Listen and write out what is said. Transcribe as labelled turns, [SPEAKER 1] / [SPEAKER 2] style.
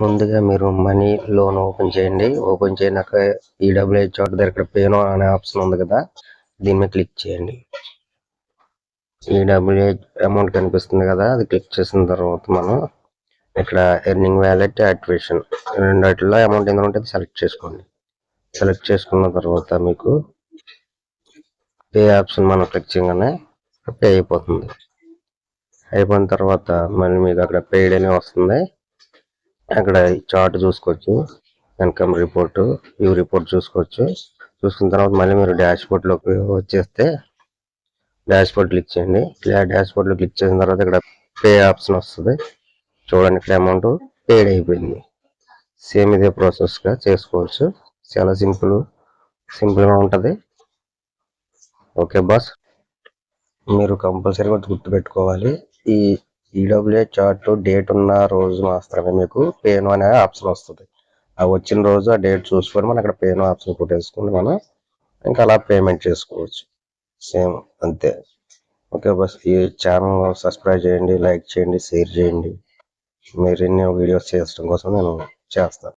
[SPEAKER 1] ముందుగా మీరు money loan open చేయండి. ఓపెన్ చేయనాక ఈడబ్ల్యూఐ చార్ట్ దగ్గర ఇక్కడ పేనో అనే ఆప్షన్ ఉంది కదా, దీని మీద క్లిక్ చేయండి. ఈడబ్ల్యూఐ అమౌంట్ కనిపిస్తుంది కదా, అది క్లిక్ చేసిన తర్వాత మనం ఇక్కడ ఎర్నింగ్ వ్యాలెట్ యాక్టివేషన్ రెండిట్లో అమౌంట్ ఎందులో ఉంటే సెలెక్ట్ చేసుకోండి. సెలెక్ట్ చేసుకున్న తర్వాత మీకు పే ఆప్షన్ మనం క్లిక్ చేయగానే పే అయిపోతుంది. అయిపోయిన తర్వాత మళ్ళీ మీకు అక్కడ పెయిడ్ అనే వస్తుంది. అక్కడ చార్ట్ చూసుకోవచ్చు, ఇన్కమ్ రిపోర్ట్, వ్యూ రిపోర్ట్ చూసుకోవచ్చు. చూసుకున్న తర్వాత మళ్ళీ మీరు డాష్ బోర్డ్లోకి వచ్చేస్తే డాష్ బోర్డ్ క్లిక్ చేయండి. డాష్ బోర్డ్లో క్లిక్ చేసిన తర్వాత ఇక్కడ పే ఆప్షన్ వస్తుంది. చూడండి, ఇక్కడ అమౌంట్ పేడ్ అయిపోయింది. సేమ్ ఇదే ప్రాసెస్గా చేసుకోవచ్చు. చాలా సింపుల్గా ఉంటుంది. ఓకే బాస్, మీరు కంపల్సరీగా గుర్తుపెట్టుకోవాలి, ఈ ఈడబ్ల్యూఐ చార్ట్ డేట్ ఉన్న రోజు మాత్రమే మీకు పేనో అనే ఆప్షన్ వస్తుంది. ఆ వచ్చిన రోజు ఆ డేట్ చూసుకొని మనం అక్కడ పేనో ఆప్షన్ కొట్టేసుకుని మనం ఇంకా అలా పేమెంట్ చేసుకోవచ్చు. సేమ్ అంతే. ఓకే బాస్, ఈ ఛానల్ సబ్స్క్రైబ్ చేయండి, లైక్ చేయండి, షేర్ చేయండి. మరిన్ని వీడియోస్ చేయడం కోసం నేను చేస్తాను.